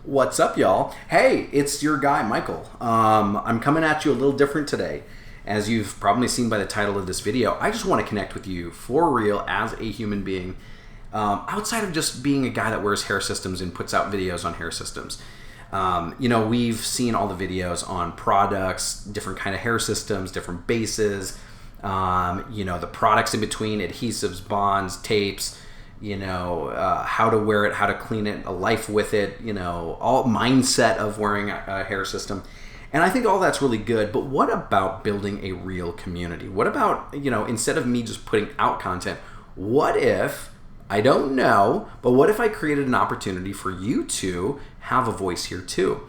What's up, y'all? Hey, it's your guy, Michael. I'm coming at you a little different today. As you've probably seen by the title of this video, I just want to connect with you for real as a human being, outside of just being a guy that wears hair systems and puts out videos on hair systems. We've seen all the videos on products, different kind of hair systems, different bases, the products in between, adhesives, bonds, tapes, how to wear it, how to clean it, a life with it, all mindset of wearing a hair system. And I think all that's really good, but what about building a real community? What about, instead of me just putting out content, what if, I don't know, but what if I created an opportunity for you to have a voice here too?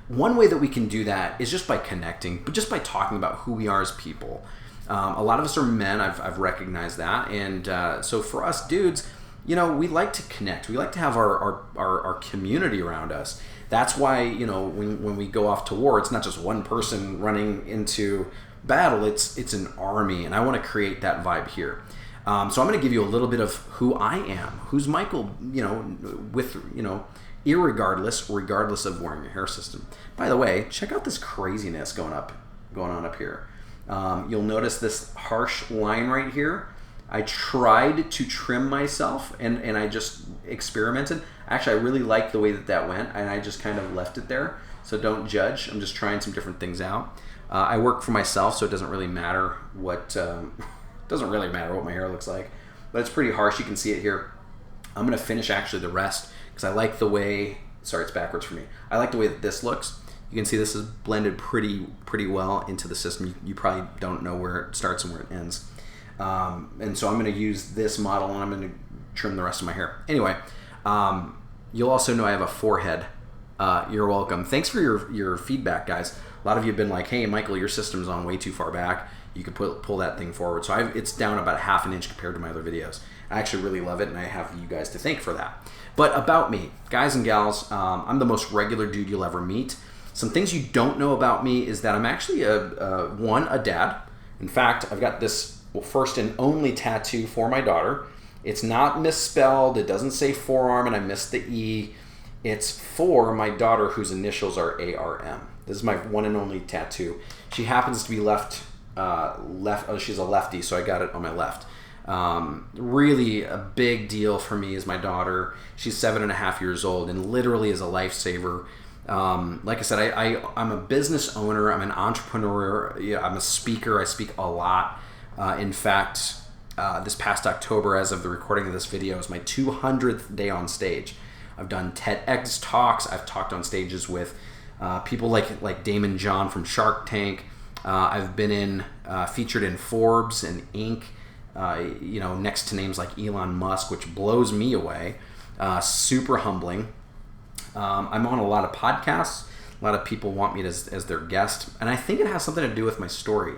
One way that we can do that is just by connecting, but just by talking about who we are as people. A lot of us are men, I've recognized that, and so for us dudes, we like to connect. We like to have our community around us. That's why, when we go off to war, it's not just one person running into battle, it's an army, and I want to create that vibe here. So I'm going to give you a little bit of who I am, who's Michael, regardless of wearing a hair system. By the way, check out this craziness going on up here. You'll notice this harsh line right here. I tried to trim myself and I just experimented. Actually, I really liked the way that went, and I just kind of left it there. So don't judge. I'm just trying some different things out. I work for myself, so it doesn't really matter what my hair looks like. But it's pretty harsh. You can see it here. I'm gonna finish actually the rest because I like the way. Sorry, it's backwards for me. I like the way that this looks. You can see this is blended pretty well into the system. You probably don't know where it starts and where it ends. And so I'm going to use this model and I'm going to trim the rest of my hair. Anyway, you'll also know I have a forehead. You're welcome. Thanks for your feedback, guys. A lot of you have been like, hey, Michael, your system's on way too far back. You could pull that thing forward. So it's down about ½ an inch compared to my other videos. I actually really love it, and I have you guys to thank for that. But about me, guys and gals, I'm the most regular dude you'll ever meet. Some things you don't know about me is that I'm actually a dad. In fact, I've got this first and only tattoo for my daughter. It's not misspelled. It doesn't say forearm, and I missed the E. It's for my daughter, whose initials are ARM. This is my one and only tattoo. She happens to be left. She's a lefty, so I got it on my left. Really a big deal for me is my daughter. She's 7.5 years old and literally is a lifesaver. Like I said, I'm a business owner. I'm an entrepreneur. I'm a speaker. I speak a lot. In fact, this past October, as of the recording of this video, is my 200th day on stage. I've done TEDx talks. I've talked on stages with people like Damon John from Shark Tank. I've been featured in Forbes and Inc. Next to names like Elon Musk, which blows me away. Super humbling. I'm on a lot of podcasts. A lot of people want me as their guest, and I think it has something to do with my story.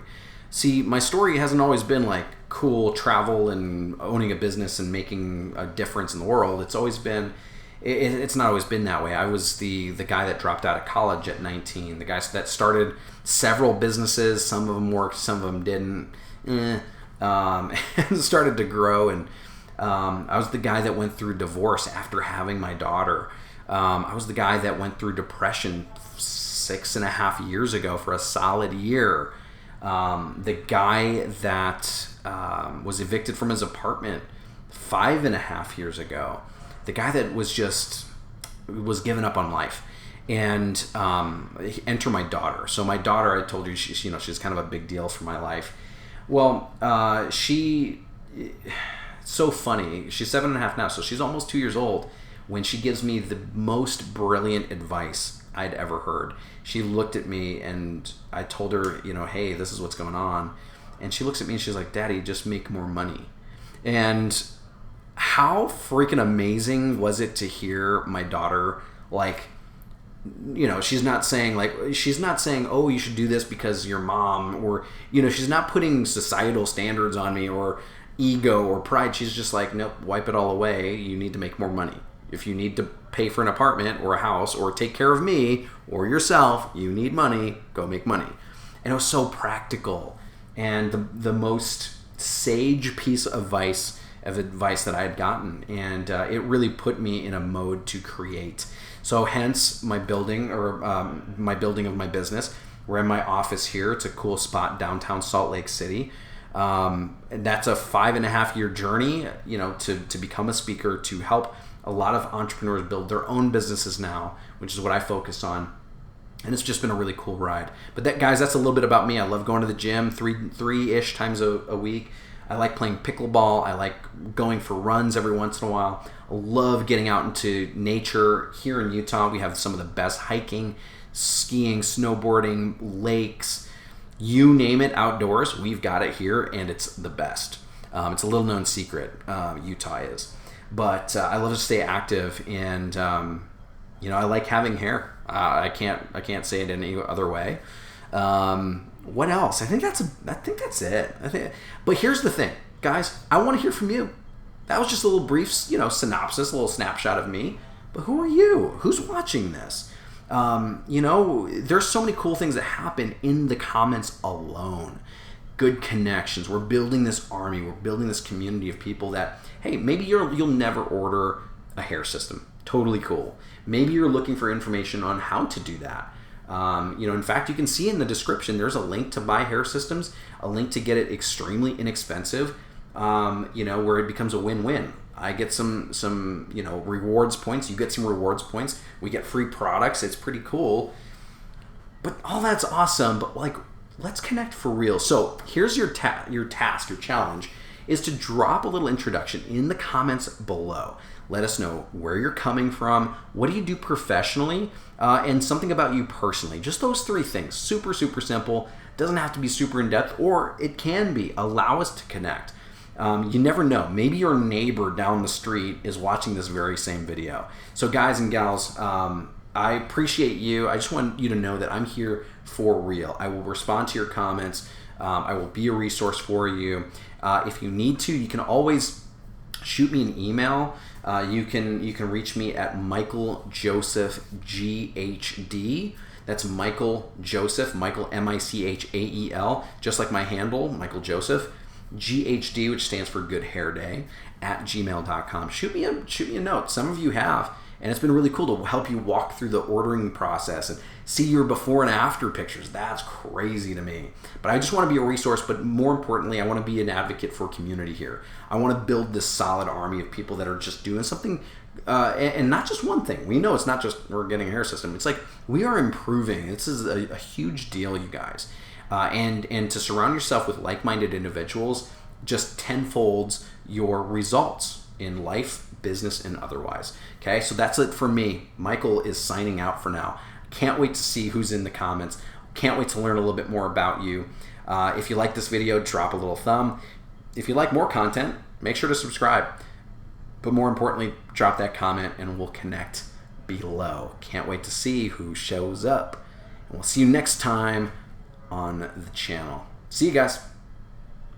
See, my story hasn't always been like cool travel and owning a business and making a difference in the world. It's always been, it's not always been that way. I was the guy that dropped out of college at 19, the guy that started several businesses. Some of them worked, some of them didn't, and started to grow. And I was the guy that went through divorce after having my daughter. I was the guy that went through depression 6.5 years ago for a solid year. The guy that was evicted from his apartment 5.5 years ago. The guy that was given up on life. And enter my daughter. So my daughter, I told you, she's kind of a big deal for my life. Well, it's so funny. She's 7.5 now, so she's almost 2 years old when she gives me the most brilliant advice I'd ever heard. She looked at me and I told her, hey, this is what's going on. And she looks at me and she's like, Daddy, just make more money. And how freaking amazing was it to hear my daughter, she's not saying, oh, you should do this because your mom, or, she's not putting societal standards on me or ego or pride. She's just like, nope, wipe it all away. You need to make more money. If you need to pay for an apartment or a house or take care of me or yourself, you need money, go make money. And it was so practical. And the most sage piece of advice of advice that I had gotten, and it really put me in a mode to create. So hence my building, or my building of my business. We're in my office here. It's a cool spot downtown Salt Lake City. And that's a 5.5-year journey, to become a speaker, to help a lot of entrepreneurs build their own businesses now, which is what I focus on. And it's just been a really cool ride. But guys, that's a little bit about me. I love going to the gym three-ish times a week. I like playing pickleball. I like going for runs every once in a while. I love getting out into nature. Here in Utah, we have some of the best hiking, skiing, snowboarding, lakes, you name it, outdoors. We've got it here, and it's the best. It's a little known secret, Utah is. But I love to stay active, and I like having hair. I can't say it any other way. What else? I think that's it. But here's the thing, guys. I want to hear from you. That was just a little brief, synopsis, a little snapshot of me. But who are you? Who's watching this? There's so many cool things that happen in the comments alone. Good connections. We're building this army. We're building this community of people that, hey, maybe you'll never order a hair system. Totally cool. Maybe you're looking for information on how to do that. In fact, you can see in the description, there's a link to buy hair systems, a link to get it extremely inexpensive, where it becomes a win-win. I get some rewards points. You get some rewards points. We get free products. It's pretty cool. But all that's awesome. But let's connect for real. So here's your task, your challenge, is to drop a little introduction in the comments below. Let us know where you're coming from, what do you do professionally, and something about you personally. Just those 3 things. Super, super simple. Doesn't have to be super in-depth, or it can be. Allow us to connect. You never know. Maybe your neighbor down the street is watching this very same video. So guys and gals, I appreciate you. I just want you to know that I'm here for real. I will respond to your comments. I will be a resource for you. If you need to, you can always shoot me an email. You can reach me at Michael Joseph GHD. That's Michael Joseph, Michael Michael, just like my handle, Michael Joseph. GHD, which stands for Good Hair Day, at gmail.com. Shoot me a note. Some of you have, and it's been really cool to help you walk through the ordering process and see your before and after pictures. That's crazy to me. But I just want to be a resource, but more importantly, I want to be an advocate for community here. I want to build this solid army of people that are just doing something, and not just one thing. We know it's not just we're getting a hair system. It's like we are improving. This is a huge deal, you guys. And to surround yourself with like-minded individuals just tenfolds your results in life, business, and otherwise. Okay, so that's it for me. Michael is signing out for now. Can't wait to see who's in the comments. Can't wait to learn a little bit more about you. If you like this video, drop a little thumb. If you like more content, make sure to subscribe. But more importantly, drop that comment and we'll connect below. Can't wait to see who shows up. And we'll see you next time on the channel. See you guys.